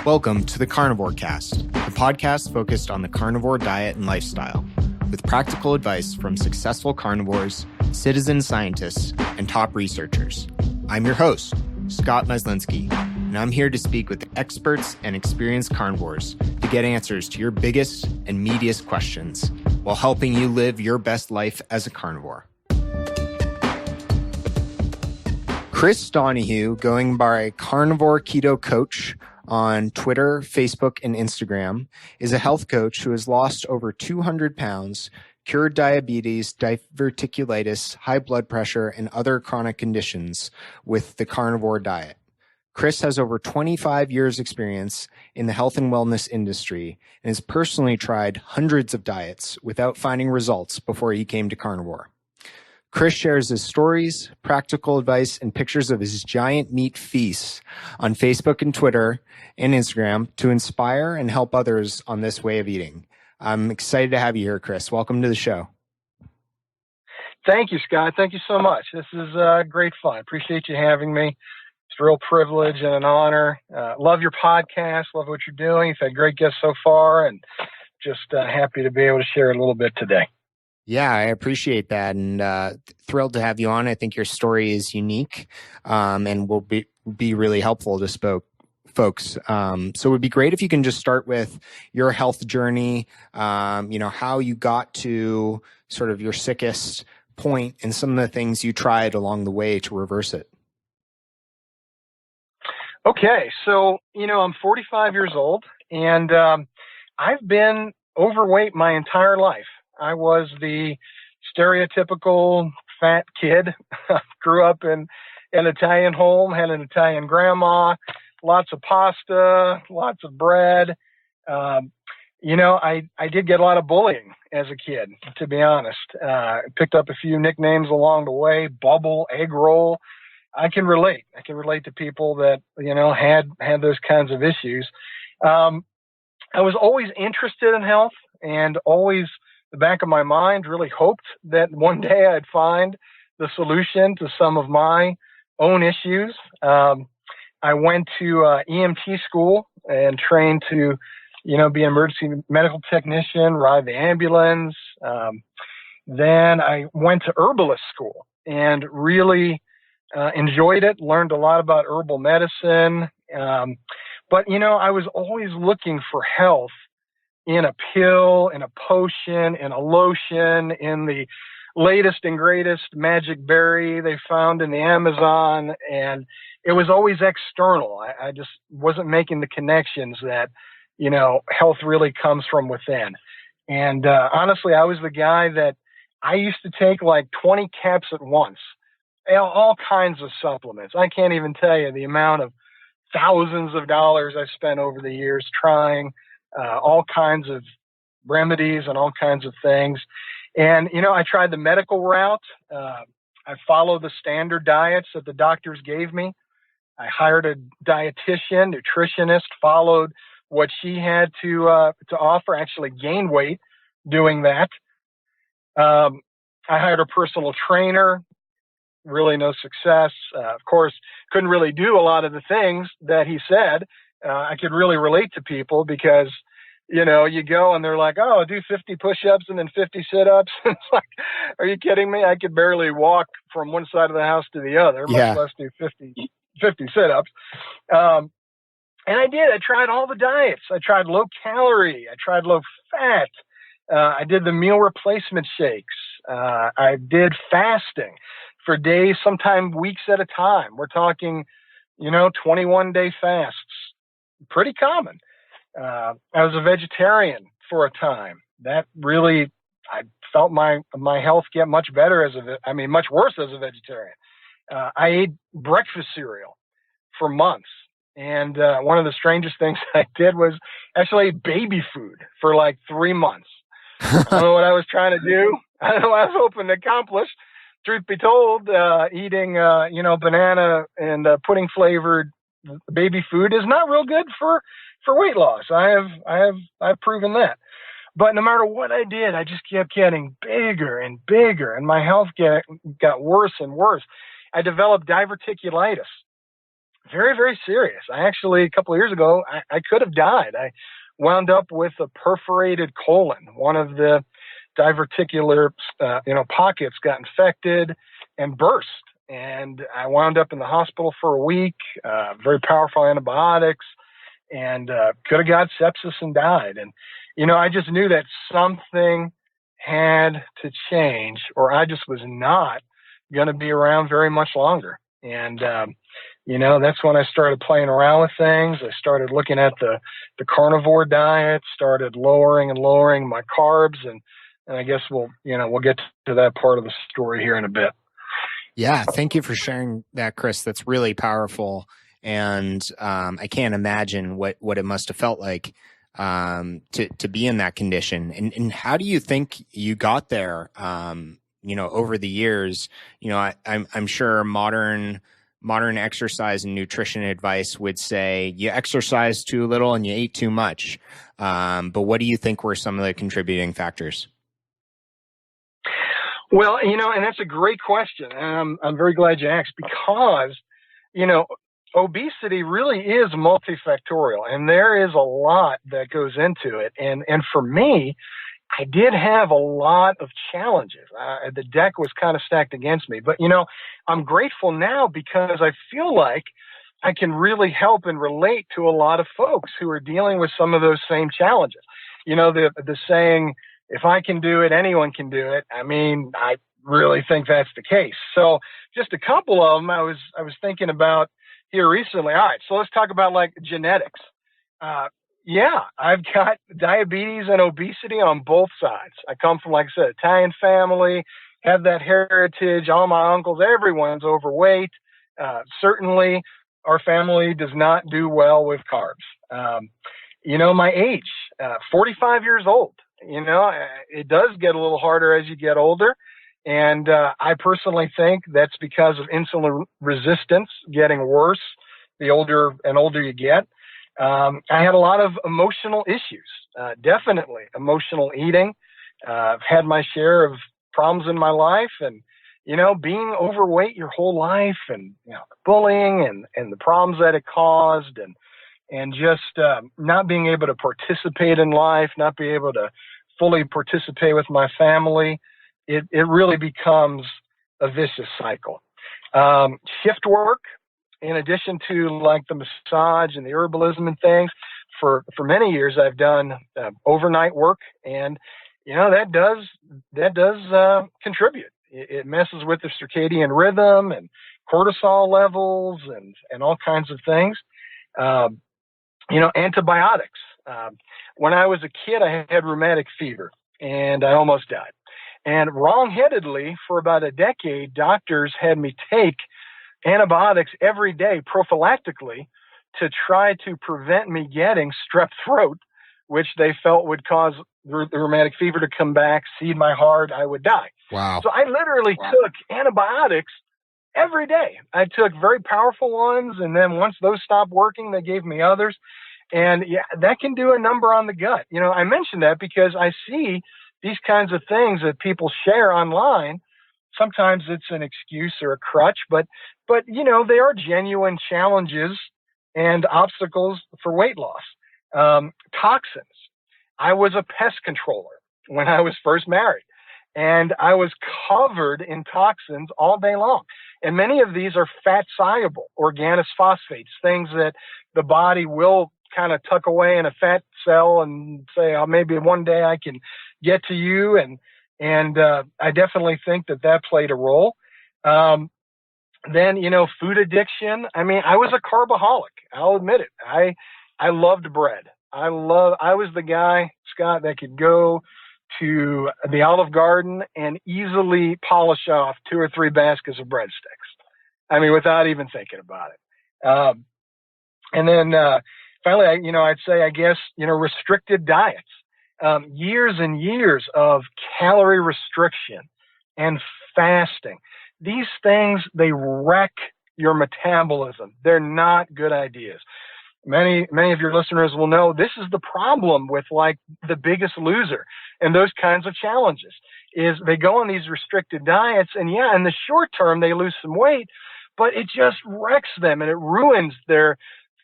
Welcome to the Carnivore Cast, the podcast focused on the carnivore diet and lifestyle, with practical advice from successful carnivores, citizen scientists, and top researchers. I'm your host, Scott Myslinski, and I'm here to speak with experts and experienced carnivores to get answers to your biggest and meatiest questions while helping you live your best life as a carnivore. Chris Donohue, going by Carnivore Keto Coach on Twitter, Facebook, and Instagram, is a health coach who has lost over 200 pounds, cured diabetes, diverticulitis, high blood pressure, and other chronic conditions with the carnivore diet. Chris has over 25 years experience in the health and wellness industry and has personally tried hundreds of diets without finding results before he came to carnivore. Chris shares his stories, practical advice, and pictures of his giant meat feasts on Facebook and Twitter and Instagram to inspire and help others on this way of eating. I'm excited to have you here, Chris. Welcome to the show. Thank you, Scott. Thank you so much. This is great fun. Appreciate you having me. It's a real privilege and an honor. Love your podcast. Love what you're doing. You've had great guests so far, and just happy to be able to share a little bit today. Yeah, I appreciate that, and thrilled to have you on. I think your story is unique and will be really helpful to folks. So it would be great if you can just start with your health journey, how you got to sort of your sickest point and some of the things you tried along the way to reverse it. Okay, so, I'm 45 years old, and I've been overweight my entire life. I was the stereotypical fat kid. Grew up in an Italian home, had an Italian grandma, lots of pasta, lots of bread. I did get a lot of bullying as a kid, to be honest. Picked up a few nicknames along the way, bubble, egg roll. I can relate. I can relate to people that, had those kinds of issues. I was always interested in health and always, the back of my mind, really hoped that one day I'd find the solution to some of my own issues. I went to EMT school and trained to, be an emergency medical technician, ride the ambulance. Then I went to herbalist school and really enjoyed it, learned a lot about herbal medicine. But I was always looking for health in a pill, in a potion, in a lotion, in the latest and greatest magic berry they found in the Amazon. And it was always external. I just wasn't making the connections that, health really comes from within. And honestly, I was the guy that I used to take like 20 caps at once, all kinds of supplements. I can't even tell you the amount of thousands of dollars I spent over the years trying all kinds of remedies and all kinds of things. And, I tried the medical route. I followed the standard diets that the doctors gave me. I hired a dietitian, nutritionist, followed what she had to offer, actually gained weight doing that. I hired a personal trainer, really no success. Of course, couldn't really do a lot of the things that he said. I could really relate to people because, you go and they're like, oh, do 50 push-ups and then 50 sit-ups. It's like, are you kidding me? I could barely walk from one side of the house to the other, much less do 50 sit-ups. And I did. I tried all the diets. I tried low calorie. I tried low fat. I did the meal replacement shakes. I did fasting for days, sometimes weeks at a time. We're talking, 21-day fasts. Pretty common. I was a vegetarian for a time. That really, I felt my health get much better much worse as a vegetarian. I ate breakfast cereal for months. And one of the strangest things I did was actually ate baby food for like 3 months. I don't know what I was trying to do. I don't know what I was hoping to accomplish. Truth be told, eating, banana and pudding flavored baby food is not real good for weight loss. I've proven that. But no matter what I did, I just kept getting bigger and bigger, and my health got worse and worse. I developed diverticulitis very, very serious. I actually, a couple of years ago, I could have died. I wound up with a perforated colon. One of the diverticular, pockets got infected and burst. And I wound up in the hospital for a week, very powerful antibiotics, and could have got sepsis and died. And, I just knew that something had to change, or I just was not going to be around very much longer. And, that's when I started playing around with things. I started looking at the carnivore diet, started lowering my carbs. And I guess we'll get to that part of the story here in a bit. Yeah. Thank you for sharing that, Chris. That's really powerful. And I can't imagine what it must have felt like to be in that condition. And how do you think you got there? Over the years, I'm sure modern exercise and nutrition advice would say you exercised too little and you ate too much. But what do you think were some of the contributing factors? Well, and that's a great question. And I'm very glad you asked, because, obesity really is multifactorial, and there is a lot that goes into it. And for me, I did have a lot of challenges. The deck was kind of stacked against me, but I'm grateful now because I feel like I can really help and relate to a lot of folks who are dealing with some of those same challenges. The saying, if I can do it, anyone can do it. I mean, I really think that's the case. So just a couple of them I was thinking about here recently. All right, so let's talk about like genetics. Yeah, I've got diabetes and obesity on both sides. I come from, like I said, Italian family, have that heritage. All my uncles, everyone's overweight. Certainly, our family does not do well with carbs. My age, 45 years old. It does get a little harder as you get older. And I personally think that's because of insulin resistance getting worse the older you get. I had a lot of emotional issues, definitely emotional eating. I've had my share of problems in my life, and, being overweight your whole life, and, the bullying and the problems that it caused, and just not being able to participate in life, not being able to fully participate with my family, it really becomes a vicious cycle. Shift work, in addition to like the massage and the herbalism and things, for many years I've done overnight work, and that does contribute. It messes with the circadian rhythm and cortisol levels and all kinds of things. Antibiotics. When I was a kid, I had rheumatic fever, and I almost died. And wrongheadedly, for about a decade, doctors had me take antibiotics every day prophylactically to try to prevent me getting strep throat, which they felt would cause the rheumatic fever to come back, seed my heart, I would die. Wow. So I literally took antibiotics every day. I took very powerful ones, and then once those stopped working, they gave me others. And yeah, that can do a number on the gut. I mention that because I see these kinds of things that people share online. Sometimes it's an excuse or a crutch, but they are genuine challenges and obstacles for weight loss. Toxins. I was a pest controller when I was first married, and I was covered in toxins all day long. And many of these are fat soluble organophosphates, things that the body will kind of tuck away in a fat cell and say, oh, maybe one day I can get to you. And I definitely think that played a role. Then, food addiction. I mean, I was a carbaholic. I'll admit it. I loved bread. I was the guy, Scott, that could go to the Olive Garden and easily polish off 2 or 3 baskets of breadsticks. I mean, without even thinking about it. And then finally, I'd say, I guess, restricted diets. Years and years of calorie restriction and fasting. These things, they wreck your metabolism. They're not good ideas. Many of your listeners will know this is the problem with like The Biggest Loser and those kinds of challenges, is they go on these restricted diets, and yeah, in the short term, they lose some weight, but it just wrecks them and it ruins their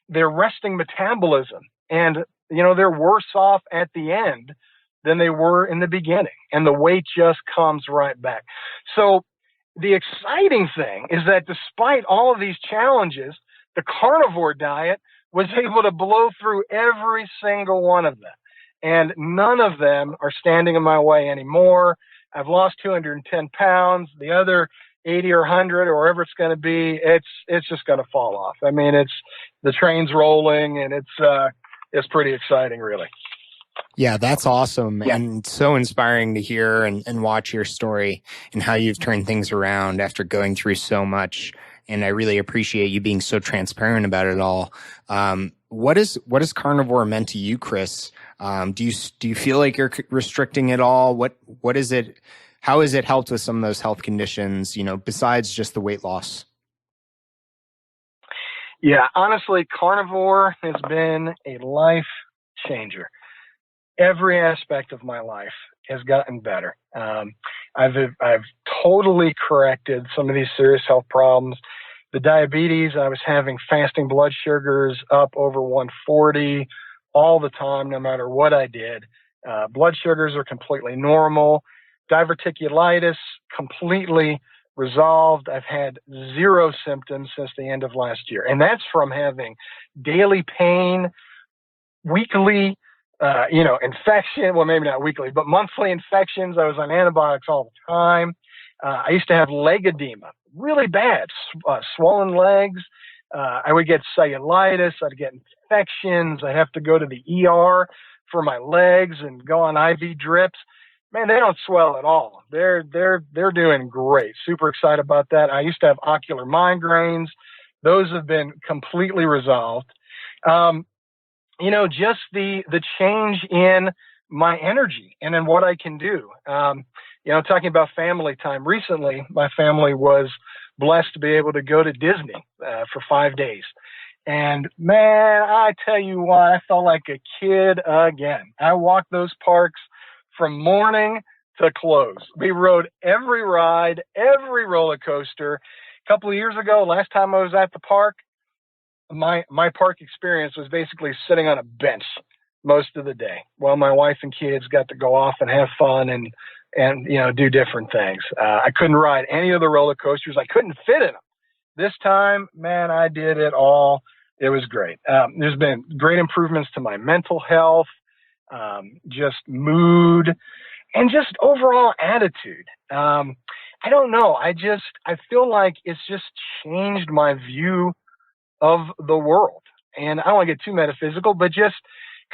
resting metabolism. And, they're worse off at the end than they were in the beginning. And the weight just comes right back. So the exciting thing is that despite all of these challenges, the carnivore diet was able to blow through every single one of them. And none of them are standing in my way anymore. I've lost 210 pounds. The other 80 or 100 or wherever it's going to be, it's just going to fall off. I mean, the train's rolling, and it's pretty exciting, really. Yeah, that's awesome. Yeah. And so inspiring to hear and watch your story and how you've turned things around after going through so much. And I really appreciate you being so transparent about it all. What is carnivore meant to you, Chris? Do you feel like you're restricting it all? What is it? How has it helped with some of those health conditions, besides just the weight loss? Yeah, honestly, carnivore has been a life changer. Every aspect of my life has gotten better. I've totally corrected some of these serious health problems. The diabetes, I was having fasting blood sugars up over 140 all the time, no matter what I did. Blood sugars are completely normal. Diverticulitis, completely resolved. I've had zero symptoms since the end of last year. And that's from having daily pain, weekly infection, well, maybe not weekly, but monthly infections. I was on antibiotics all the time. I used to have leg edema, really bad, swollen legs. I would get cellulitis. I'd get infections. I'd have to go to the ER for my legs and go on IV drips. Man, they don't swell at all. They're doing great. Super excited about that. I used to have ocular migraines. Those have been completely resolved. Just the change in my energy and in what I can do. Talking about family time, recently my family was blessed to be able to go to Disney for 5 days. And man, I tell you what, I felt like a kid again. I walked those parks from morning to close. We rode every ride, every roller coaster. A couple of years ago, last time I was at the park, my park experience was basically sitting on a bench most of the day while my wife and kids got to go off and have fun and do different things. I couldn't ride any of the roller coasters. I couldn't fit in them. This time, man, I did it all. It was great. There's been great improvements to my mental health, just mood, and just overall attitude. I don't know. I feel like it's just changed my view of the world. And I don't want to get too metaphysical, but just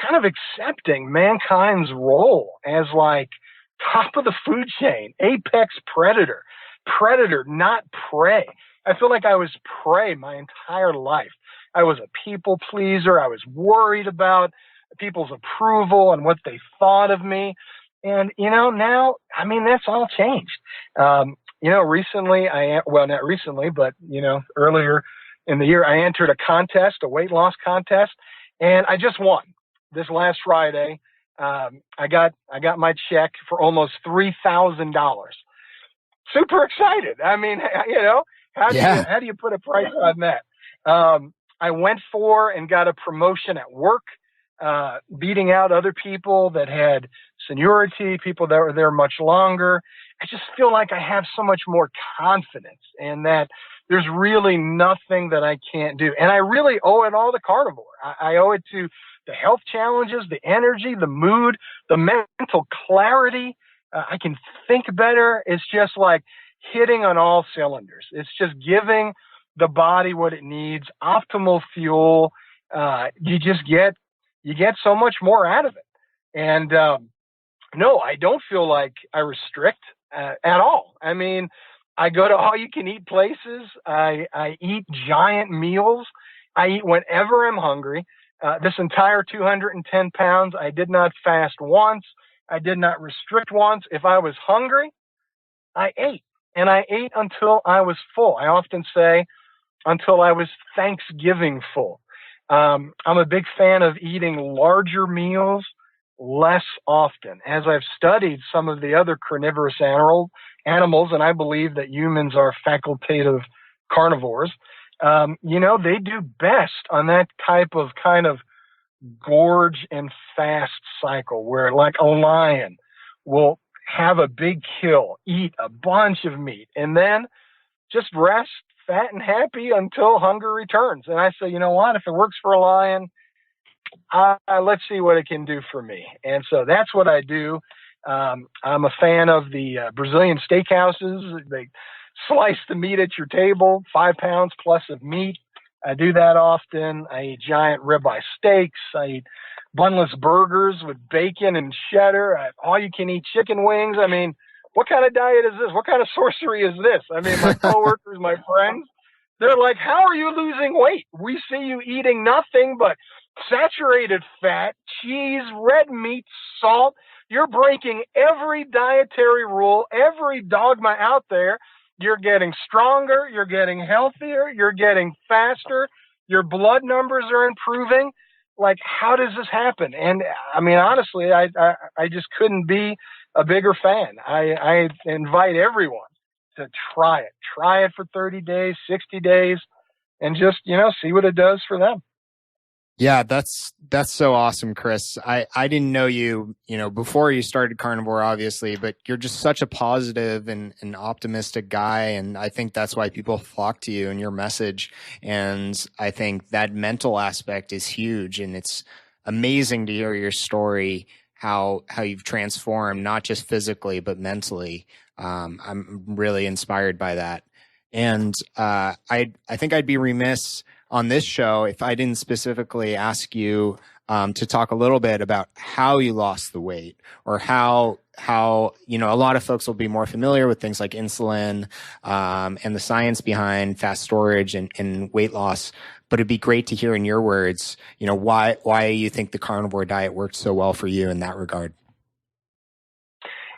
kind of accepting mankind's role as like top of the food chain, apex predator, not prey. I feel like I was prey my entire life. I was a people pleaser. I was worried about people's approval and what they thought of me. And, now, I mean, that's all changed. Recently, not recently, but, earlier in the year, I entered a contest, a weight loss contest, and I just won this last Friday. I got my check for almost $3,000. Super excited. I mean, how do you put a price on that? I went for and got a promotion at work, beating out other people that had seniority, people that were there much longer. I just feel like I have so much more confidence and that there's really nothing that I can't do. And I really owe it all to carnivore. I owe it to the health challenges, the energy, the mood, the mental clarity. I can think better. It's just like hitting on all cylinders. It's just giving the body what it needs, optimal fuel. You get so much more out of it. And no, I don't feel like I restrict at all. I mean, I go to all you can eat places. I eat giant meals. I eat whenever I'm hungry. This entire 210 pounds, I did not fast once. I did not restrict once. If I was hungry, I ate. And I ate until I was full. I often say until I was Thanksgiving full. I'm a big fan of eating larger meals less often. As I've studied some of the other carnivorous animals, and I believe that humans are facultative carnivores, they do best on that type of kind of gorge and fast cycle where like a lion will have a big kill, eat a bunch of meat, and then just rest fat and happy until hunger returns. And I say, you know what, if it works for a lion, let's see what it can do for me. And so that's what I do. I'm a fan of the Brazilian steakhouses. They slice the meat at your table, 5 pounds plus of meat. I do that often. I eat giant ribeye steaks. I eat bunless burgers with bacon and cheddar. I have all-you-can-eat chicken wings. I mean, what kind of diet is this? What kind of sorcery is this? I mean, my coworkers, my friends, they're like, how are you losing weight? We see you eating nothing but saturated fat, cheese, red meat, salt. You're breaking every dietary rule, every dogma out there. You're getting stronger, you're getting healthier, you're getting faster, your blood numbers are improving. Like, how does this happen? And I mean, honestly, I just couldn't be a bigger fan. I invite everyone to try it. Try it for 30 days, 60 days, and just, see what it does for them. Yeah, that's so awesome, Chris. I didn't know you, before you started Carnivore, obviously, but you're just such a positive and optimistic guy. And I think that's why people flock to you and your message. And I think that mental aspect is huge. And it's amazing to hear your story, how you've transformed, not just physically, but mentally. I'm really inspired by that. And I think I'd be remiss on this show if I didn't specifically ask you to talk a little bit about how you lost the weight, or how a lot of folks will be more familiar with things like insulin and the science behind fast storage and weight loss. But it'd be great to hear in your words, why you think the carnivore diet worked so well for you in that regard.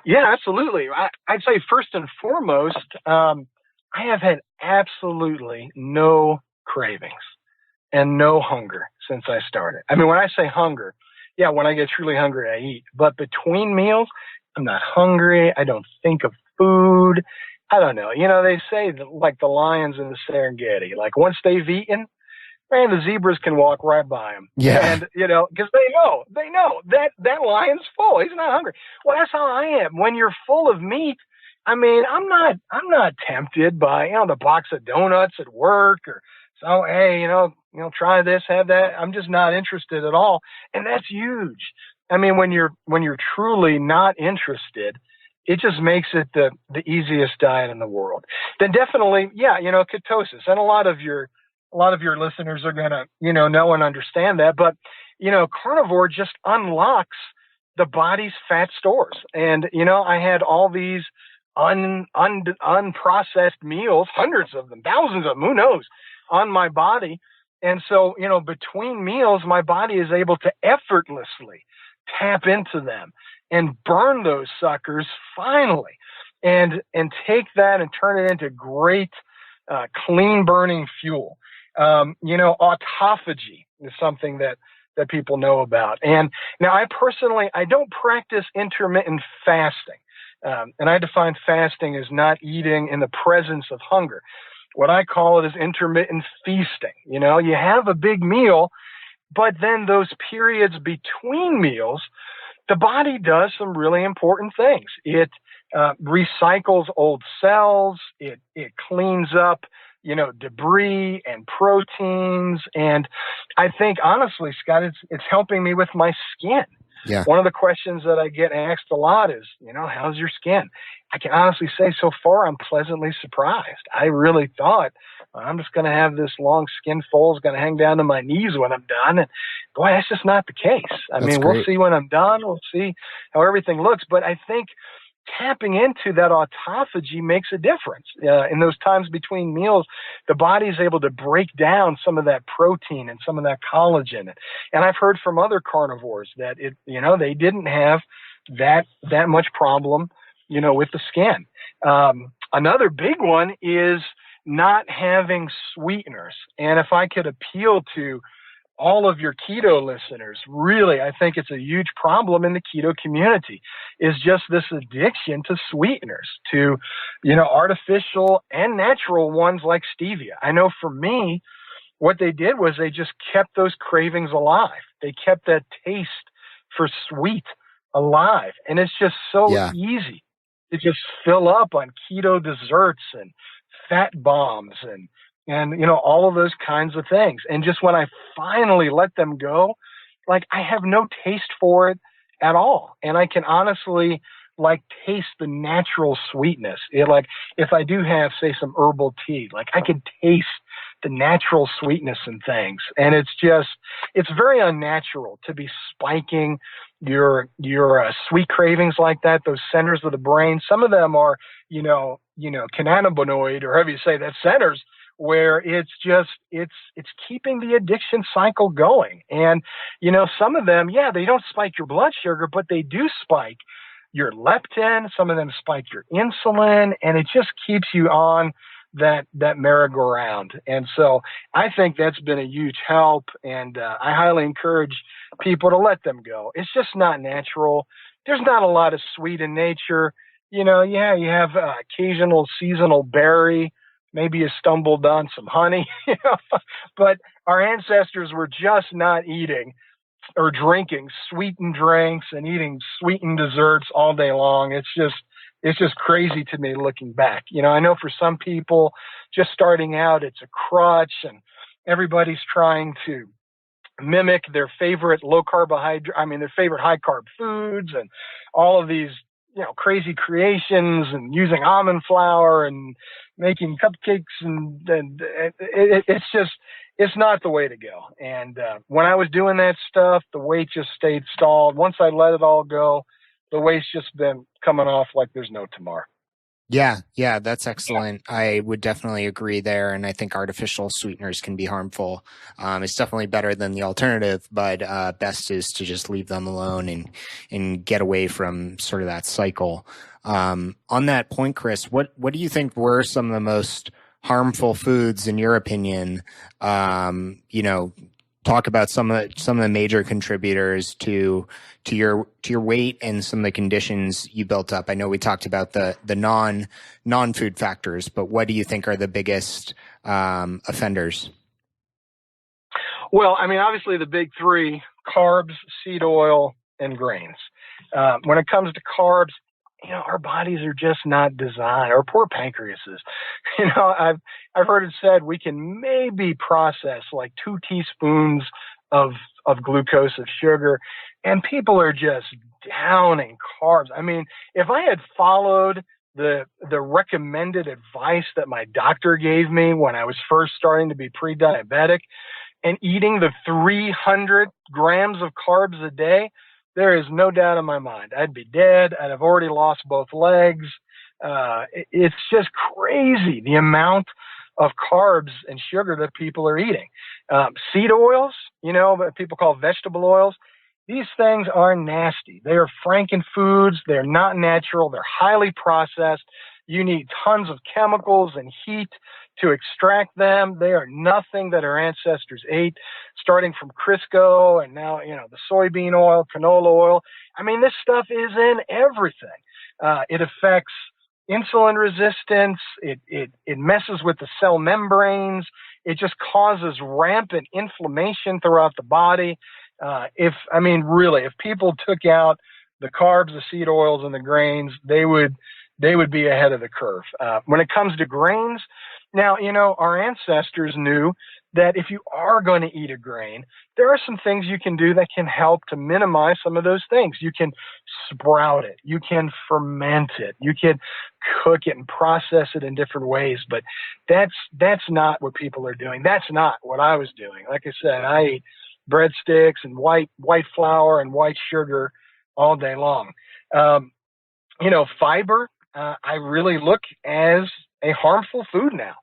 Yeah, absolutely. I'd say first and foremost, I have had absolutely no cravings and no hunger since I started. I mean, when I say hunger, yeah, when I get truly hungry, I eat. But between meals, I'm not hungry. I don't think of food. I don't know. They say that, like the lions in the Serengeti, like once they've eaten, man, the zebras can walk right by them. Yeah. And, because they know that lion's full. He's not hungry. Well, that's how I am. When you're full of meat, I mean, I'm not tempted by, the box of donuts at work, or, so, hey, try this, have that. I'm just not interested at all. And that's huge. I mean, when you're truly not interested, it just makes it the easiest diet in the world. Then definitely, yeah, ketosis. And a lot of your listeners are going to, know and understand that. But, carnivore just unlocks the body's fat stores. And, I had all these unprocessed meals, hundreds of them, thousands of them, who knows, on my body. And so, between meals, my body is able to effortlessly tap into them and burn those suckers finally, and take that and turn it into great, clean burning fuel. Autophagy is something that people know about. And now I don't practice intermittent fasting. And I define fasting as not eating in the presence of hunger. What I call it is intermittent feasting. You have a big meal, but then those periods between meals, the body does some really important things. It recycles old cells. It cleans up, debris and proteins. And I think, honestly, Scott, it's helping me with my skin. Yeah. One of the questions that I get asked a lot is, how's your skin? I can honestly say so far I'm pleasantly surprised. I really thought, I'm just going to have this long skin fold, going to hang down to my knees when I'm done. And boy, that's just not the case. We'll see when I'm done. We'll see how everything looks. But I think tapping into that autophagy makes a difference. In those times between meals, the body is able to break down some of that protein and some of that collagen. And I've heard from other carnivores that they didn't have that much problem, with the skin. Another big one is not having sweeteners. And if I could appeal to all of your keto listeners, really, I think it's a huge problem in the keto community, is just this addiction to sweeteners, to, artificial and natural ones like stevia. I know for me, what they did was they just kept those cravings alive. They kept that taste for sweet alive. And it's just so easy to just fill up on keto desserts and fat bombs and all of those kinds of things. And just when I finally let them go, like, I have no taste for it at all. And I can honestly taste the natural sweetness. If I do have, say, some herbal tea, I can taste the natural sweetness in things. And it's very unnatural to be spiking your sweet cravings like that, those centers of the brain. Some of them are, cannabinoid, or however you say that, centers, where it's keeping the addiction cycle going. And, some of them, they don't spike your blood sugar, but they do spike your leptin. Some of them spike your insulin, and it just keeps you on that merry-go-round. And so I think that's been a huge help, and I highly encourage people to let them go. It's just not natural. There's not a lot of sweet in nature. You have occasional seasonal berry. Maybe you stumbled on some honey, but our ancestors were just not eating or drinking sweetened drinks and eating sweetened desserts all day long. It's just crazy to me looking back. I know for some people just starting out, it's a crutch, and everybody's trying to mimic their favorite their favorite high carb foods and all of these, crazy creations, and using almond flour and making cupcakes. And it's not the way to go. And when I was doing that stuff, the weight just stayed stalled. Once I let it all go, the weight's just been coming off like there's no tomorrow. Yeah, that's excellent. I would definitely agree there. And I think artificial sweeteners can be harmful. It's definitely better than the alternative, but best is to just leave them alone and get away from sort of that cycle. On that point, Chris, what do you think were some of the most harmful foods in your opinion? Talk about some of the major contributors to your weight and some of the conditions you built up. I know we talked about the non-food factors, but what do you think are the biggest offenders? Well, I mean, obviously the big three: carbs, seed oil, and grains. When it comes to carbs, our bodies are just not designed, our poor pancreases. I've heard it said we can maybe process 2 teaspoons of glucose, of sugar, and people are just downing carbs. I mean, if I had followed the recommended advice that my doctor gave me when I was first starting to be pre-diabetic and eating the 300 grams of carbs a day, there is no doubt in my mind I'd be dead. I'd have already lost both legs. It's just crazy the amount of carbs and sugar that people are eating. Seed oils, that people call vegetable oils, these things are nasty. They are frankenfoods. They're not natural. They're highly processed. You need tons of chemicals and heat to extract them. They are nothing that our ancestors ate, starting from Crisco and now, the soybean oil, canola oil. I mean, this stuff is in everything. It affects insulin resistance. It messes with the cell membranes. It just causes rampant inflammation throughout the body. If people took out the carbs, the seed oils, and the grains, they would be ahead of the curve. When it comes to grains, now, our ancestors knew that if you are going to eat a grain, there are some things you can do that can help to minimize some of those things. You can sprout it. You can ferment it. You can cook it and process it in different ways. But that's not what people are doing. That's not what I was doing. Like I said, I ate breadsticks and white flour and white sugar all day long. Fiber, I really look as a harmful food now.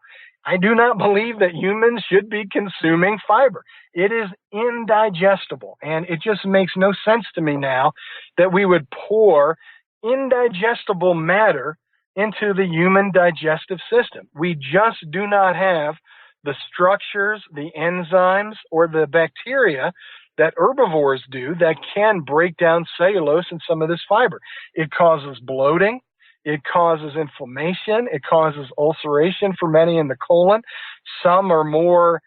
I do not believe that humans should be consuming fiber. It is indigestible, and it just makes no sense to me now that we would pour indigestible matter into the human digestive system. We just do not have the structures, the enzymes, or the bacteria that herbivores do that can break down cellulose and some of this fiber. It causes bloating. It causes inflammation. It causes ulceration for many in the colon. Some are more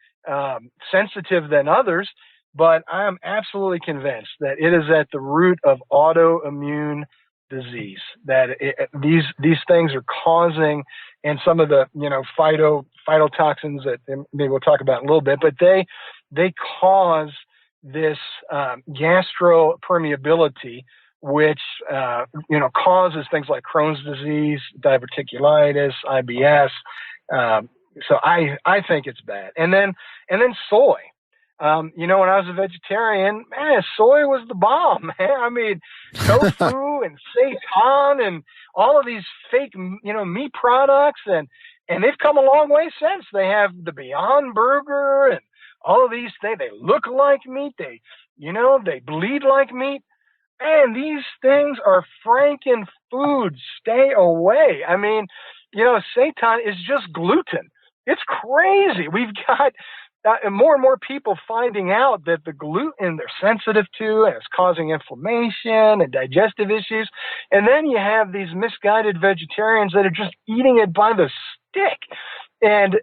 sensitive than others, but I am absolutely convinced that it is at the root of autoimmune disease, that these things are causing, and some of the phytotoxins that maybe we'll talk about in a little bit, but they cause this gastropermeability, which causes things like Crohn's disease, diverticulitis, IBS. So I think it's bad. And then soy. When I was a vegetarian, man, soy was the bomb, man. I mean, tofu and seitan and all of these fake, meat products, and they've come a long way since. They have the Beyond Burger and all of these things. They look like meat. They bleed like meat. And these things are Franken foods. Stay away. I mean, seitan is just gluten. It's crazy. We've got more and more people finding out that the gluten they're sensitive to, and it's causing inflammation and digestive issues. And then you have these misguided vegetarians that are just eating it by the stick and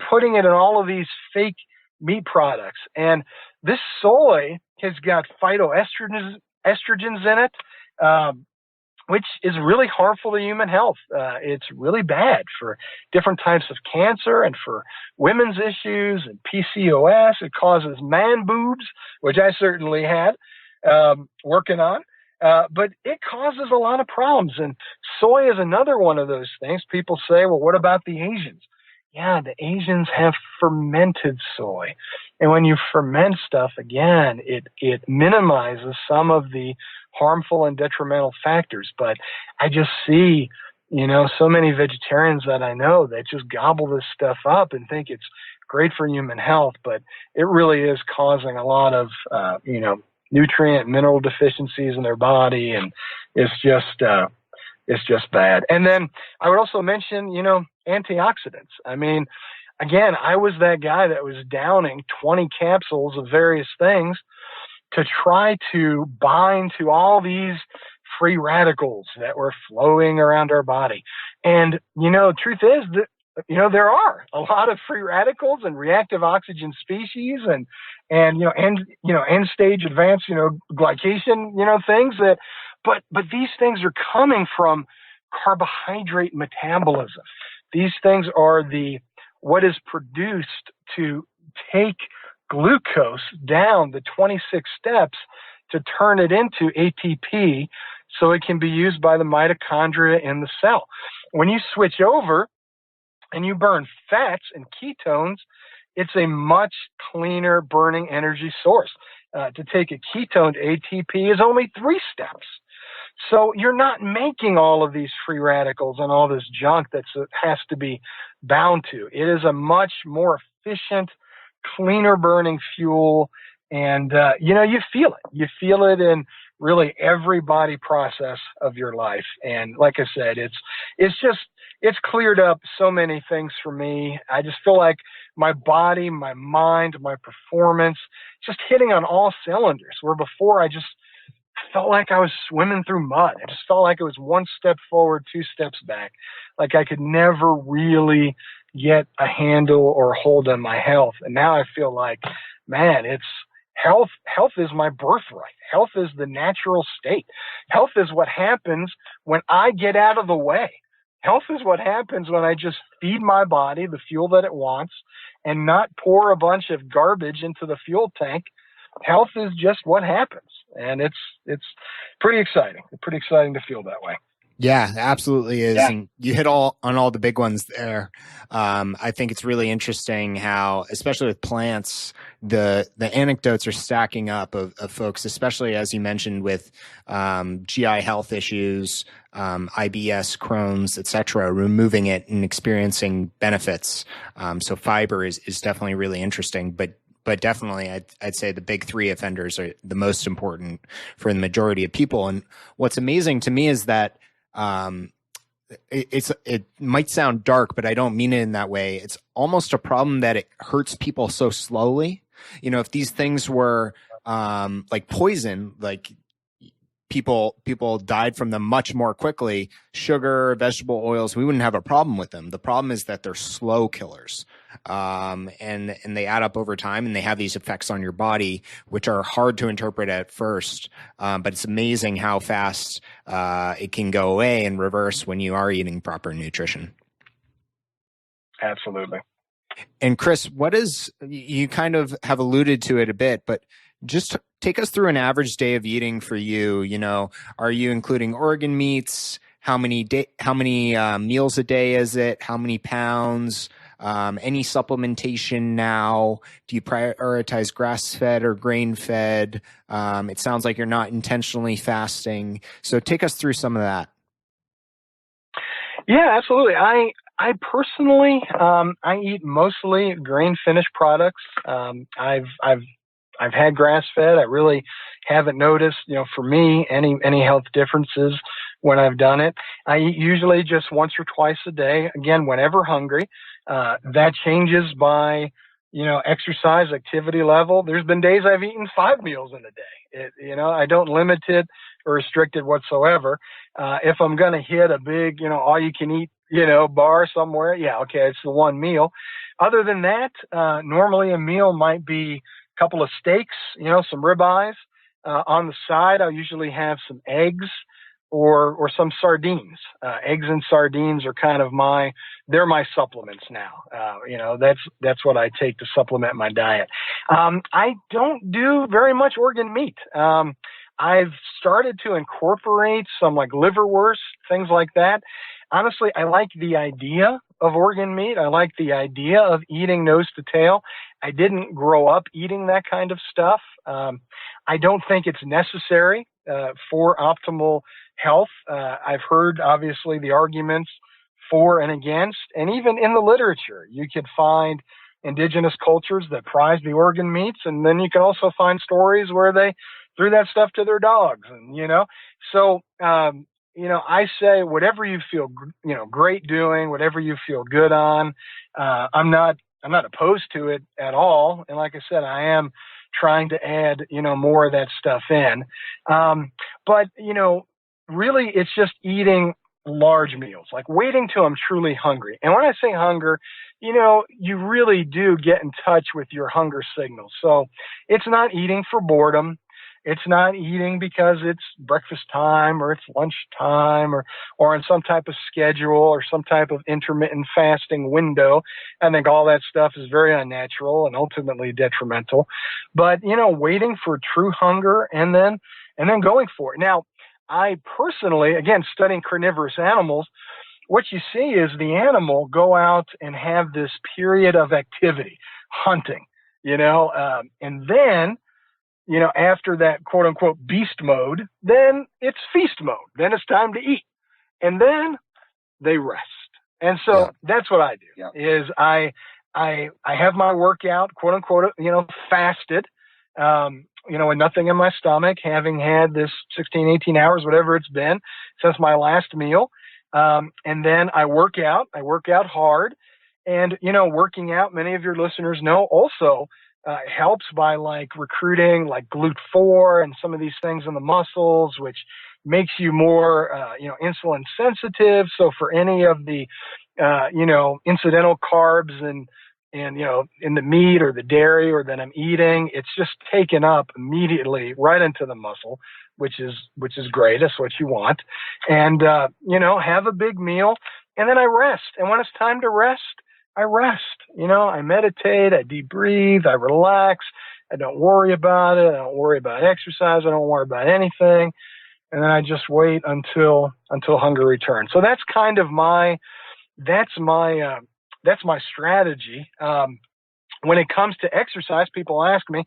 putting it in all of these fake meat products. And this soy has got phytoestrogens in it, which is really harmful to human health. It's really bad for different types of cancer and for women's issues and PCOS. It causes man boobs, which I certainly had working on. But it causes a lot of problems. And soy is another one of those things. People say, well, what about the Asians? Yeah, the Asians have fermented soy. And when you ferment stuff, again, it minimizes some of the harmful and detrimental factors. But I just see, so many vegetarians that I know that just gobble this stuff up and think it's great for human health. But it really is causing a lot of, nutrient, mineral deficiencies in their body. And it's just bad. And then I would also mention, antioxidants. I mean, again, I was that guy that was downing 20 capsules of various things to try to bind to all these free radicals that were flowing around our body. And, the truth is that, there are a lot of free radicals and reactive oxygen species and end stage advanced, glycation, things that, but these things are coming from carbohydrate metabolism. These things are what is produced to take glucose down the 26 steps to turn it into ATP so it can be used by the mitochondria in the cell. When you switch over and you burn fats and ketones, it's a much cleaner burning energy source. To take a ketone to ATP is only 3 steps. So you're not making all of these free radicals and all this junk that has to be bound to. It is a much more efficient, cleaner burning fuel. And, you feel it. You feel it in really every body process of your life. And like I said, it's cleared up so many things for me. I just feel like my body, my mind, my performance, just hitting on all cylinders, where before I just felt like I was swimming through mud. I just felt like it was 1 step forward, 2 steps back. Like I could never really get a handle or a hold on my health. And now I feel like, man, it's health. Health is my birthright. Health is the natural state. Health is what happens when I get out of the way. Health is what happens when I just feed my body the fuel that it wants and not pour a bunch of garbage into the fuel tank. Health is just what happens. And it's pretty exciting. It's pretty exciting to feel that way. Yeah, absolutely is. Yeah. And you hit on all the big ones there. I think it's really interesting how, especially with plants, the anecdotes are stacking up of folks, especially as you mentioned with GI health issues, IBS, Crohn's, etc., removing it and experiencing benefits. So fiber is definitely really interesting, but definitely I'd say the big 3 offenders are the most important for the majority of people. And what's amazing to me is that it might sound dark, but I don't mean it in that way. It's almost a problem that it hurts people so slowly. You know, if these things were like poison, like people died from them much more quickly. Sugar, vegetable oils, we wouldn't have a problem with them. The problem is that they're slow killers, and they add up over time, and they have these effects on your body, which are hard to interpret at first. But it's amazing how fast it can go away and reverse when you are eating proper nutrition. Absolutely. And Chris, you kind of have alluded to it a bit, but just take us through an average day of eating for you. You know, are you including organ meats? How many meals a day is it? How many pounds? Any supplementation now? Do you prioritize grass-fed or grain-fed? It sounds like you're not intentionally fasting. So take us through some of that. Yeah, absolutely. I personally, I eat mostly grain finished products. I've had grass fed. I really haven't noticed, for me, any health differences when I've done it. I eat usually just once or twice a day. Again, whenever hungry. That changes by, exercise activity level. There's been days I've eaten 5 meals in a day. I don't limit it or restrict it whatsoever. If I'm going to hit a big, all you can eat, bar somewhere, yeah, okay, it's the one meal. Other than that, normally a meal might be a couple of steaks, some ribeyes. On the side, I'll usually have some eggs or some sardines. Eggs and sardines are kind of they're my supplements now. That's what I take to supplement my diet. I don't do very much organ meat. I've started to incorporate some like liverwurst, things like that. Honestly, I like the idea of organ meat. I like the idea of eating nose to tail. I didn't grow up eating that kind of stuff. I don't think it's necessary for optimal health. I've heard, obviously, the arguments for and against, and even in the literature, you could find indigenous cultures that prize the organ meats, and then you can also find stories where they threw that stuff to their dogs, and so I say whatever you feel great doing, whatever you feel good on. I'm not opposed to it at all, and like I said, I am trying to add more of that stuff in, but really it's just eating large meals, like waiting till I'm truly hungry. And when I say hunger, you really do get in touch with your hunger signals. So it's not eating for boredom. It's not eating because it's breakfast time or it's lunch time or on some type of schedule or some type of intermittent fasting window. I think all that stuff is very unnatural and ultimately detrimental. But, waiting for true hunger and then going for it. Now, I personally, again, studying carnivorous animals, what you see is the animal go out and have this period of activity, hunting, and then, after that quote unquote beast mode, then it's feast mode. Then it's time to eat. And then they rest. And so that's what I do is I have my workout, quote unquote, fasted, with nothing in my stomach, having had this 16, 18 hours, whatever it's been since my last meal. And then I work out hard, and, working out, many of your listeners know also, helps by like recruiting like GLUT4 and some of these things in the muscles, which makes you more, insulin sensitive. So for any of the, incidental carbs and, in the meat or the dairy or that I'm eating, it's just taken up immediately right into the muscle, which is great. That's what you want. And, have a big meal, and then I rest. And when it's time to rest, I rest, I meditate, I deep breathe, I relax. I don't worry about it. I don't worry about exercise. I don't worry about anything. And then I just wait until hunger returns. So that's kind of my strategy. When it comes to exercise, people ask me,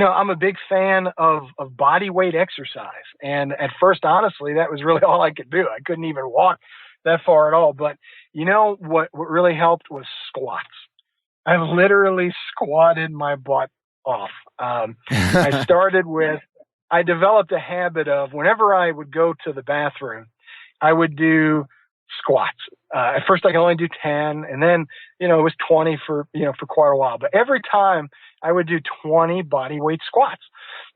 I'm a big fan of body weight exercise. And at first, honestly, that was really all I could do. I couldn't even walk that far at all. But what really helped was squats. I literally squatted my butt off. I developed a habit of whenever I would go to the bathroom, I would do squats. At first I could only do 10, and then, it was 20 for quite a while. But every time I would do 20 body weight squats.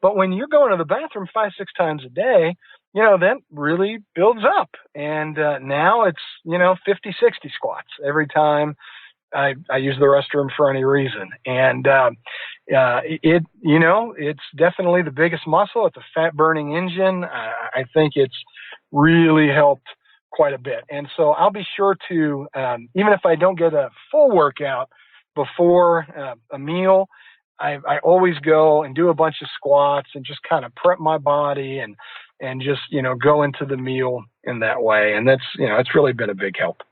But when you're going to the bathroom 5-6 times a day, that really builds up. And now it's, 50-60 squats every time I use the restroom for any reason. And it's definitely the biggest muscle. It's a fat burning engine. I think it's really helped quite a bit. And so I'll be sure to, even if I don't get a full workout before a meal, I always go and do a bunch of squats and just kind of prep my body and just, go into the meal in that way. And that's, it's really been a big help.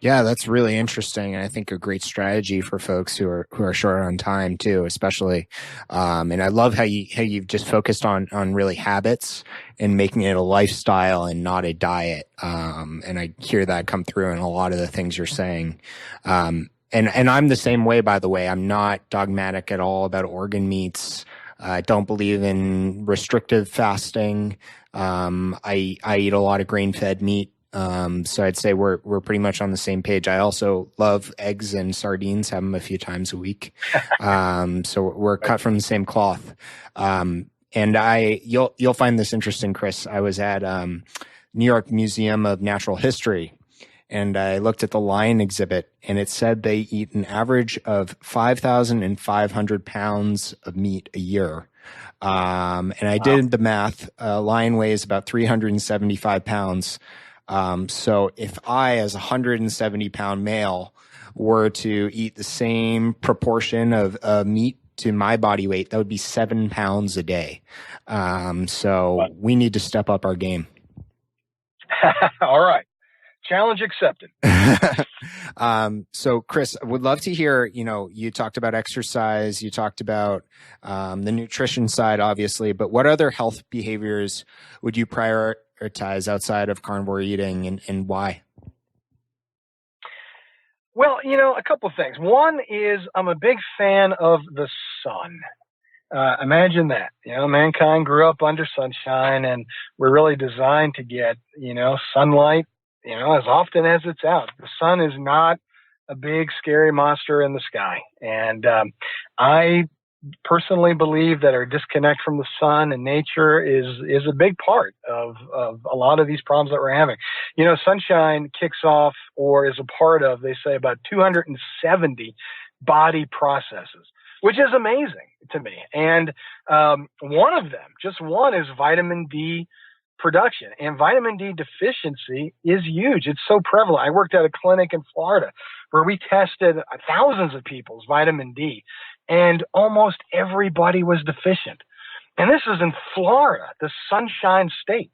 Yeah, that's really interesting, and I think a great strategy for folks who are short on time too, especially. And I love how you've just focused on really habits and making it a lifestyle and not a diet. And I hear that come through in a lot of the things you're saying. And I'm the same way, by the way. I'm not dogmatic at all about organ meats. I don't believe in restrictive fasting. I eat a lot of grain-fed meat. So I'd say we're pretty much on the same page. I also love eggs and sardines, have them a few times a week. So we're cut from the same cloth. And you'll find this interesting, Chris. I was at, New York Museum of Natural History, and I looked at the lion exhibit, and it said they eat an average of 5,500 pounds of meat a year. And I did the math. A lion weighs about 375 pounds. So if I, as a 170-pound male, were to eat the same proportion of meat to my body weight, that would be 7 pounds a day. So we need to step up our game. All right. Challenge accepted. So Chris, I would love to hear, you talked about exercise, you talked about the nutrition side, obviously, but what other health behaviors would you prioritize outside of carnivore eating, and why? Well, a couple of things. One is I'm a big fan of the sun. Imagine that, mankind grew up under sunshine, and we're really designed to get, sunlight, as often as it's out. The sun is not a big, scary monster in the sky. And I personally believe that our disconnect from the sun and nature is a big part of a lot of these problems that we're having. Sunshine kicks off, or is a part of, they say, about 270 body processes, which is amazing to me. And one of them, just one, is vitamin D production. And vitamin D deficiency is huge. It's so prevalent. I worked at a clinic in Florida where we tested thousands of people's vitamin D, and almost everybody was deficient. And this is in Florida, the Sunshine State.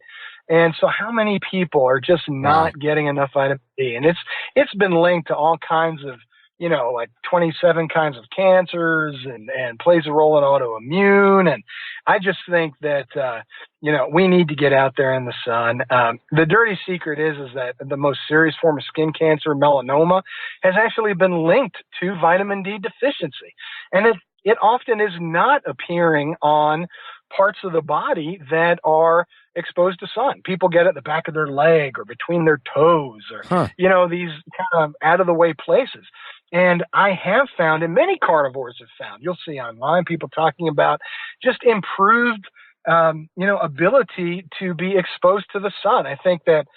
And so how many people are just not getting enough vitamin D? And it's been linked to all kinds of, like 27 kinds of cancers, and plays a role in autoimmune. And I just think that, we need to get out there in the sun. The dirty secret is that the most serious form of skin cancer, melanoma, has actually been linked to vitamin D deficiency. And it often is not appearing on parts of the body that are exposed to sun. People get it at the back of their leg or between their toes, or, these kind of out of the way places. And I have found, and many carnivores have found, you'll see online people talking about just improved, ability to be exposed to the sun. I think that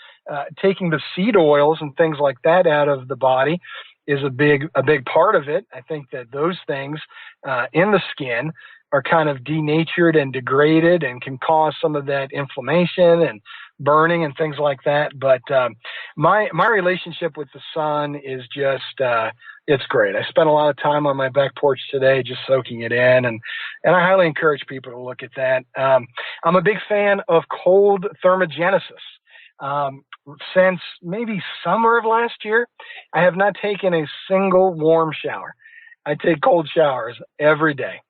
taking the seed oils and things like that out of the body is a big part of it. I think that those things in the skin are kind of denatured and degraded and can cause some of that inflammation and burning and things like that. But my relationship with the sun is just it's great. I spent a lot of time on my back porch today just soaking it in, and I highly encourage people to look at that. I'm a big fan of cold thermogenesis. Since maybe summer of last year, I have not taken a single warm shower. I take cold showers every day,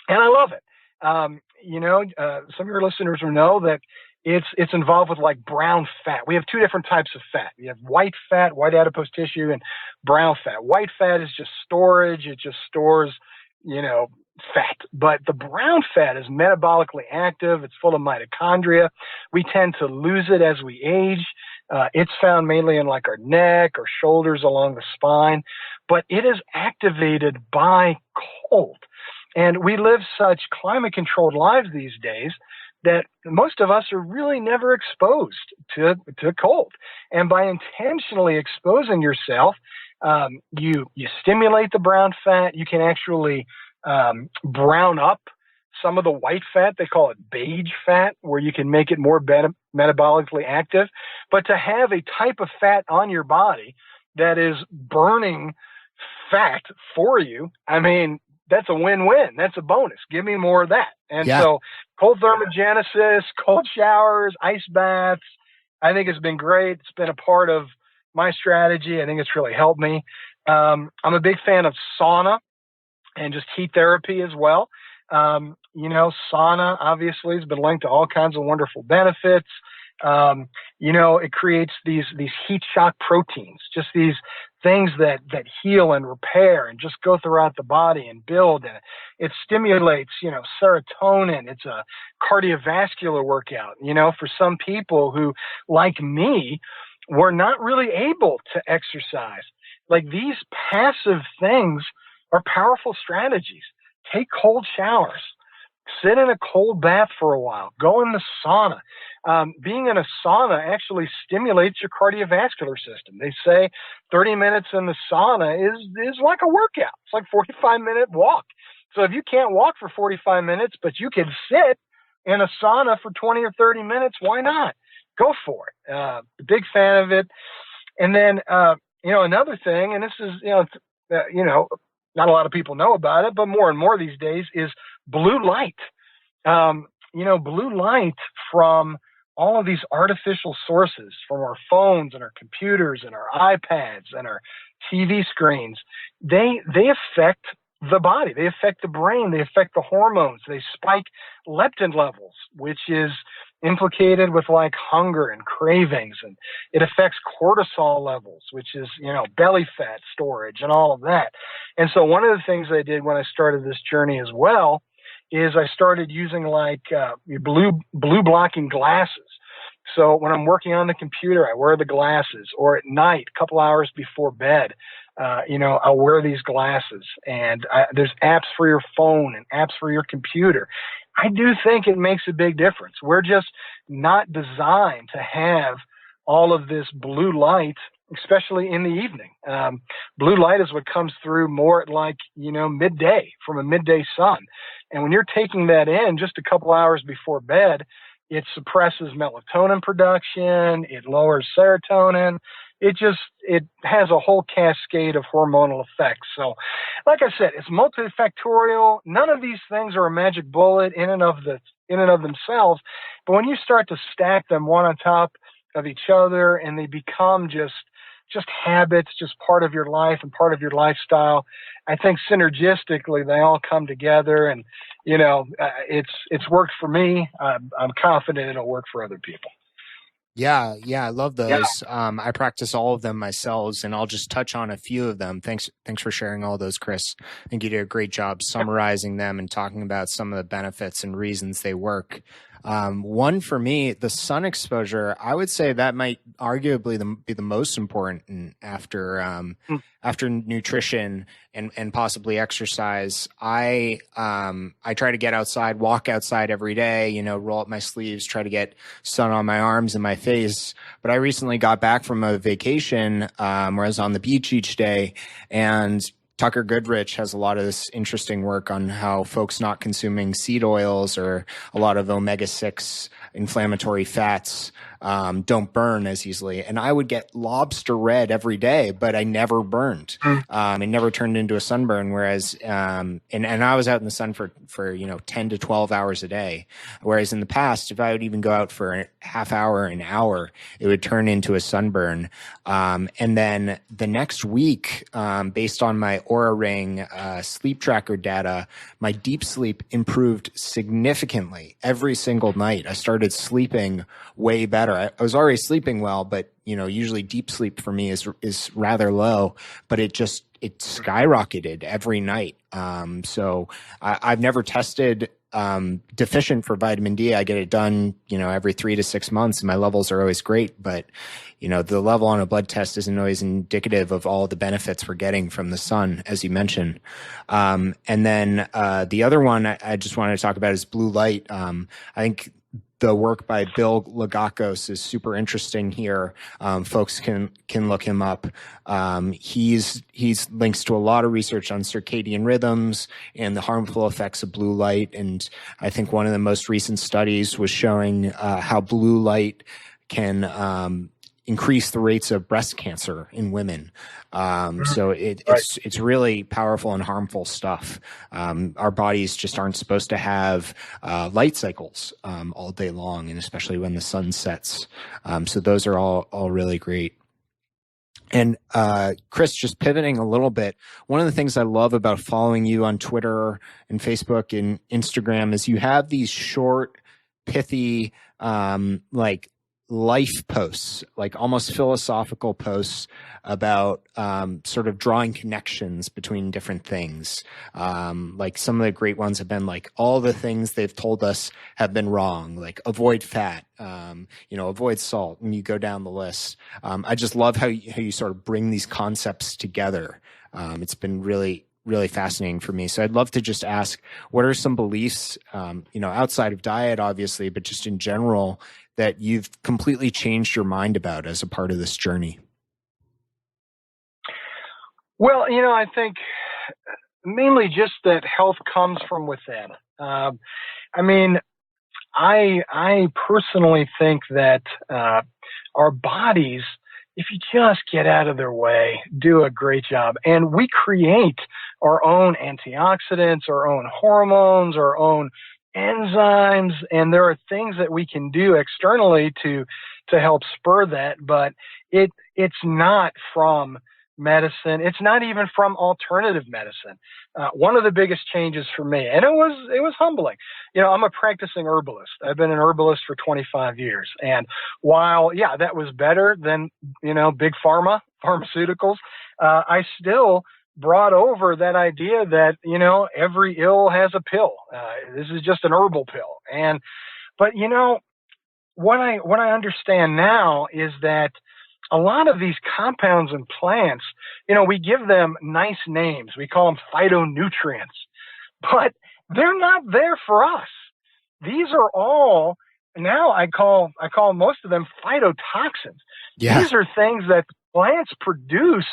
and I love it. Some of your listeners will know that it's involved with like brown fat. We have two different types of fat. You have white fat, white adipose tissue, and brown fat. White fat is just storage. It just stores, fat. But the brown fat is metabolically active. It's full of mitochondria. We tend to lose it as we age. It's found mainly in like our neck or shoulders along the spine, but it is activated by cold. And we live such climate controlled lives these days that most of us are really never exposed to cold. And by intentionally exposing yourself, you stimulate the brown fat. You can actually brown up some of the white fat. They call it beige fat, where you can make it more metabolically active. But to have a type of fat on your body that is burning fat for you, I mean, that's a win-win. That's a bonus. Give me more of that. And so cold thermogenesis, cold showers, ice baths, I think it's been great. It's been a part of my strategy. I think it's really helped me. I'm a big fan of sauna and just heat therapy as well. Sauna obviously has been linked to all kinds of wonderful benefits. It creates these heat shock proteins, just these things that heal and repair and just go throughout the body and build. And it stimulates, serotonin. It's a cardiovascular workout. For some people who, like me, were not really able to exercise, like these passive things are powerful strategies. Take cold showers. Sit in a cold bath for a while. Go in the sauna. Being in a sauna actually stimulates your cardiovascular system. They say 30 minutes in the sauna is like a workout. It's like a 45-minute walk. So if you can't walk for 45 minutes, but you can sit in a sauna for 20 or 30 minutes, why not? Go for it. Big fan of it. And then, another thing, and this is, not a lot of people know about it, but more and more these days, is blue light. Blue light from all of these artificial sources, from our phones and our computers and our iPads and our TV screens, they affect the body. They affect the brain. They affect the hormones. They spike leptin levels, which is implicated with like hunger and cravings, and it affects cortisol levels, which is, belly fat storage and all of that. And so one of the things I did when I started this journey as well is I started using like blue blocking glasses. So when I'm working on the computer, I wear the glasses, or at night, a couple hours before bed, I'll wear these glasses. And there's apps for your phone and apps for your computer. I do think it makes a big difference. We're just not designed to have all of this blue light, especially in the evening. Blue light is what comes through more at like, midday, from a midday sun. And when you're taking that in just a couple hours before bed, it suppresses melatonin production. It lowers serotonin. It has a whole cascade of hormonal effects. So, like I said, it's multifactorial. None of these things are a magic bullet in and of themselves. But when you start to stack them one on top of each other, and they become just habits, just part of your life and part of your lifestyle, I think synergistically they all come together. And it's worked for me. I'm confident it'll work for other people. Yeah, I love those. I practice all of them myself, and I'll just touch on a few of them. Thanks for sharing all those, Chris. I think you did a great job summarizing them and talking about some of the benefits and reasons they work. One for me, the sun exposure, I would say that might arguably be the most important after nutrition and possibly exercise. I try to get outside, walk outside every day, roll up my sleeves, try to get sun on my arms and my face. But I recently got back from a vacation, where I was on the beach each day, and Tucker Goodrich has a lot of this interesting work on how folks not consuming seed oils or a lot of omega-6 inflammatory fats don't burn as easily. And I would get lobster red every day, but I never burned. It never turned into a sunburn. Whereas, and I was out in the sun for 10 to 12 hours a day. Whereas in the past, if I would even go out for a half hour, an hour, it would turn into a sunburn. And then the next week, based on my Oura Ring sleep tracker data, my deep sleep improved significantly every single night. I started sleeping way better. I was already sleeping well, but usually deep sleep for me is rather low, but it skyrocketed every night. So I've never tested deficient for vitamin D. I get it done, every 3 to 6 months, and my levels are always great. But, the level on a blood test isn't always indicative of all the benefits we're getting from the sun, as you mentioned. And then the other one I just wanted to talk about is blue light. I think the work by Bill Lagakos is super interesting here. Folks can look him up. He's links to a lot of research on circadian rhythms and the harmful effects of blue light. And I think one of the most recent studies was showing how blue light can increase the rates of breast cancer in women. So it's really powerful and harmful stuff. Our bodies just aren't supposed to have light cycles all day long, and especially when the sun sets. So those are all really great. And Chris, just pivoting a little bit, one of the things I love about following you on Twitter and Facebook and Instagram is you have these short, pithy, life posts, like almost philosophical posts about sort of drawing connections between different things. Like some of the great ones have been like all the things they've told us have been wrong, like avoid fat, avoid salt, and you go down the list. I just love how you sort of bring these concepts together. It's been really fascinating for me. So I'd love to just ask, what are some beliefs, outside of diet, obviously, but just in general, that you've completely changed your mind about as a part of this journey? Well, I think mainly just that health comes from within. I personally think that our bodies, if you just get out of their way, do a great job. And we create our own antioxidants, our own hormones, our own enzymes, and there are things that we can do externally to help spur that, but it's not from medicine. It's not even from alternative medicine. One of the biggest changes for me, and it was humbling. I'm a practicing herbalist. I've been an herbalist for 25 years. And while, that was better than, big pharmaceuticals, I still brought over that idea that, every ill has a pill. This is just an herbal pill. But what I understand now is that a lot of these compounds and plants, we give them nice names. We call them phytonutrients, but they're not there for us. These are all, now I call most of them phytotoxins. Yeah. These are things that plants produce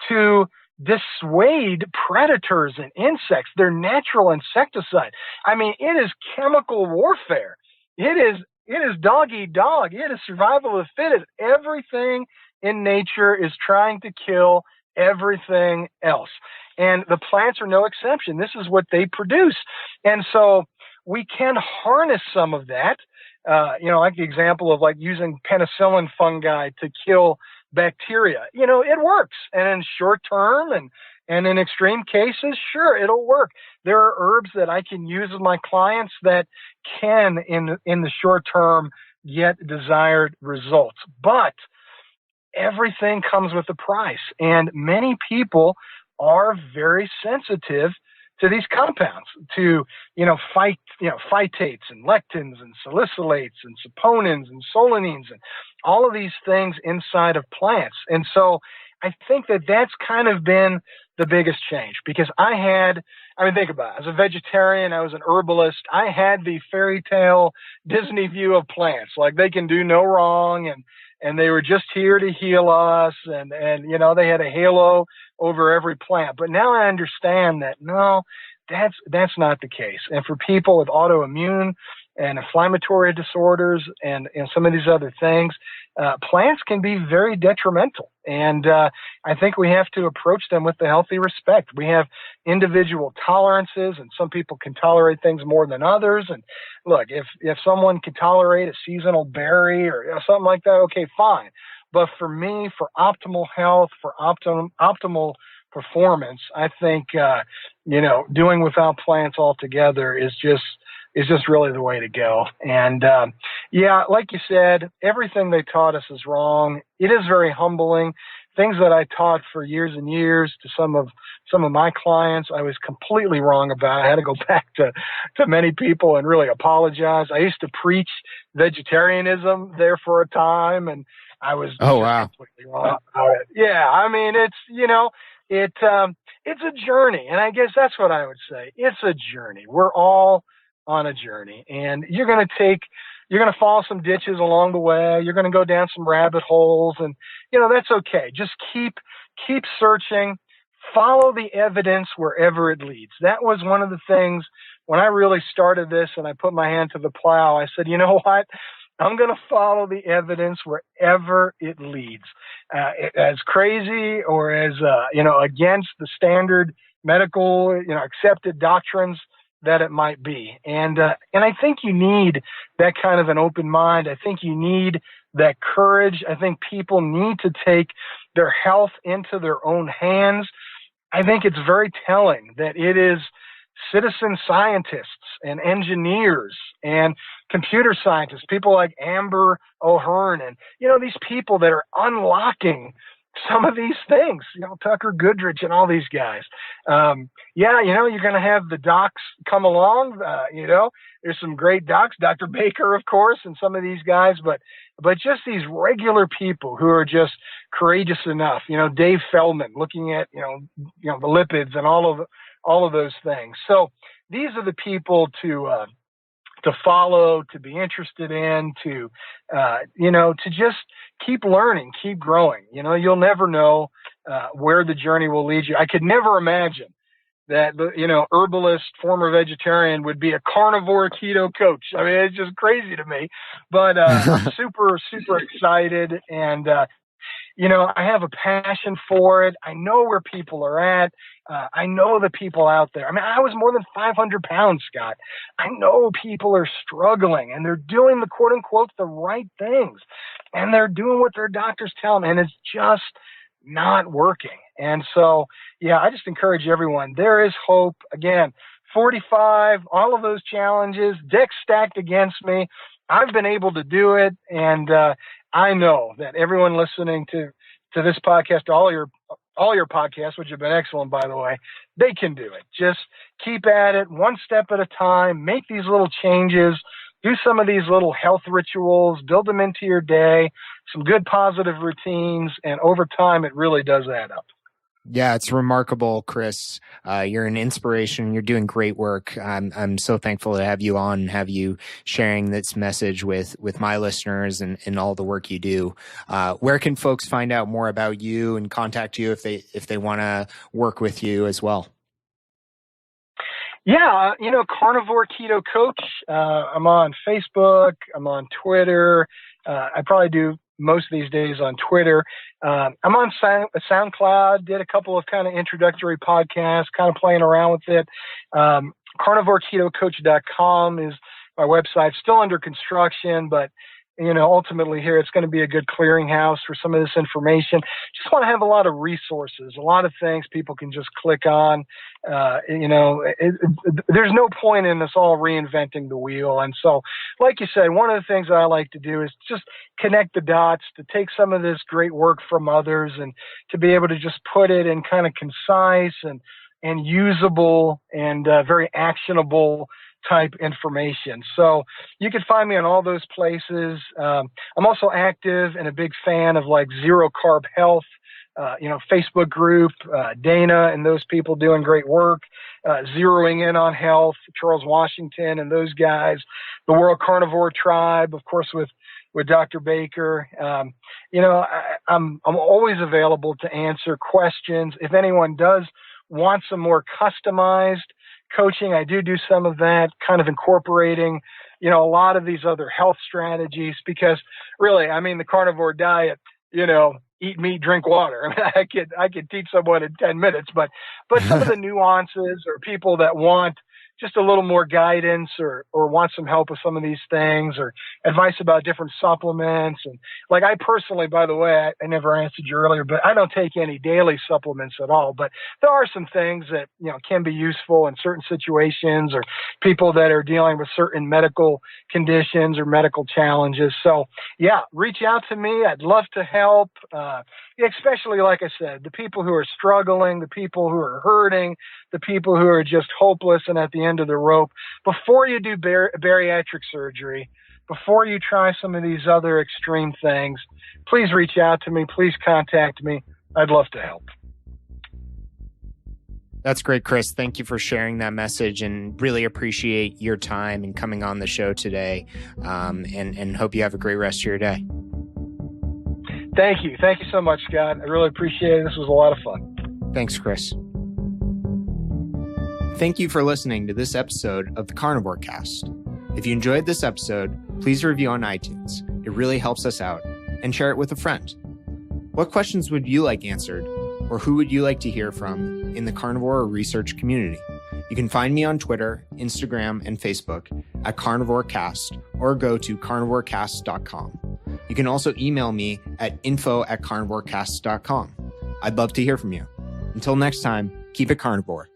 to dissuade predators and insects. They're natural insecticide. It is chemical warfare. It is dog eat dog. It is survival of the fittest. Everything in nature is trying to kill everything else. And the plants are no exception. This is what they produce. And so we can harness some of that. Like the example of like using penicillin fungi to kill bacteria. It works. And in short term and in extreme cases, sure, it'll work. There are herbs that I can use with my clients that can, in the short term, get desired results. But everything comes with a price. And many people are very sensitive to these compounds, to, phytates and lectins and salicylates and saponins and solanines and all of these things inside of plants. And so I think that that's kind of been the biggest change, because think about it. As a vegetarian, I was an herbalist. I had the fairy tale Disney view of plants, like they can do no wrong and they were just here to heal us, and they had a halo over every plant. But now I understand that no, that's not the case. And for people with autoimmune and inflammatory disorders and some of these other things, plants can be very detrimental. And I think we have to approach them with the healthy respect. We have individual tolerances, and some people can tolerate things more than others. And look, if someone can tolerate a seasonal berry or something like that, okay, fine. But for me, for optimal health, for optimal performance, I think doing without plants altogether is just really the way to go. And like you said, everything they taught us is wrong. It is very humbling. things that I taught for years and years to some of my clients, I was completely wrong about. I had to go back to many people and really apologize. I used to preach vegetarianism there for a time, and I was completely wrong about it. Yeah, I mean, it's a journey, and I guess that's what I would say. It's a journey. We're all on a journey, and you're going to fall some ditches along the way. You're going to go down some rabbit holes, and that's okay. Just keep searching. Follow the evidence wherever it leads. That was one of the things when I really started this and I put my hand to the plow. I said, you know what? I'm going to follow the evidence wherever it leads. As crazy or as, against the standard medical, accepted doctrines that it might be. And I think you need that kind of an open mind. I think you need that courage. I think people need to take their health into their own hands. I think it's very telling that it is citizen scientists and engineers and computer scientists, people like Amber O'Hearn, and, these people that are unlocking some of these things, Tucker Goodrich and all these guys. You're going to have the docs come along. There's some great docs, Dr. Baker, of course, and some of these guys, but just these regular people who are just courageous enough, Dave Feldman looking at, the lipids and all of those things. So these are the people to follow, to be interested in, to just keep learning, keep growing. You'll never know where the journey will lead you. I could never imagine that the herbalist, former vegetarian would be a carnivore keto coach. I mean, it's just crazy to me, but I'm super, super excited. And, I have a passion for it. I know where people are at. I know the people out there. I mean, I was more than 500 pounds, Scott. I know people are struggling and they're doing the quote unquote the right things and they're doing what their doctors tell them, and it's just not working. And so, I just encourage everyone. There is hope. Again, 45, all of those challenges, decks stacked against me. I've been able to do it, and I know that everyone listening to this podcast, all your podcasts, which have been excellent, by the way, they can do it. Just keep at it, one step at a time. Make these little changes. Do some of these little health rituals. Build them into your day. Some good positive routines, and over time, it really does add up. Yeah, it's remarkable, Chris. You're an inspiration. You're doing great work. I'm so thankful to have you on and have you sharing this message with my listeners and all the work you do. Where can folks find out more about you and contact you if they want to work with you as well? Yeah, Carnivore Keto Coach. I'm on Facebook. I'm on Twitter. I probably do most of these days on Twitter. I'm on SoundCloud, did a couple of kind of introductory podcasts, kind of playing around with it. CarnivoreKetoCoach.com is my website, still under construction, but ultimately here it's going to be a good clearinghouse for some of this information. Just want to have a lot of resources, a lot of things people can just click on. There's no point in us all reinventing the wheel. And so, like you said, one of the things that I like to do is just connect the dots, to take some of this great work from others and to be able to just put it in kind of concise and usable and very actionable type information. So you can find me on all those places. I'm also active and a big fan of like Zero Carb Health, Facebook group, Dana and those people doing great work, zeroing in on health, Charles Washington and those guys, the World Carnivore Tribe, of course, with Dr. Baker. I'm always available to answer questions. If anyone does want some more customized coaching, I do some of that, kind of incorporating, a lot of these other health strategies, because really, I mean, the carnivore diet, eat meat, drink water. I mean, I could teach someone in 10 minutes, but some of the nuances, or people that want just a little more guidance or want some help with some of these things or advice about different supplements. And like I personally, by the way, I never answered you earlier, but I don't take any daily supplements at all. But there are some things that, can be useful in certain situations or people that are dealing with certain medical conditions or medical challenges. So yeah, reach out to me. I'd love to help, especially, like I said, the people who are struggling, the people who are hurting, the people who are just hopeless and at the end of the rope. Before you do bariatric surgery, before you try some of these other extreme things, please reach out to me. Please contact me. I'd love to help. That's great, Chris. Thank you for sharing that message and really appreciate your time and coming on the show today. And hope you have a great rest of your day. Thank you. Thank you so much, Scott. I really appreciate it. This was a lot of fun. Thanks, Chris. Thank you for listening to this episode of the Carnivore Cast. If you enjoyed this episode, please review on iTunes. It really helps us out, and share it with a friend. What questions would you like answered, or who would you like to hear from in the carnivore research community? You can find me on Twitter, Instagram, and Facebook at Carnivore Cast, or go to carnivorecast.com. You can also email me at info@carnivorecast.com. I'd love to hear from you. Until next time, keep it carnivore.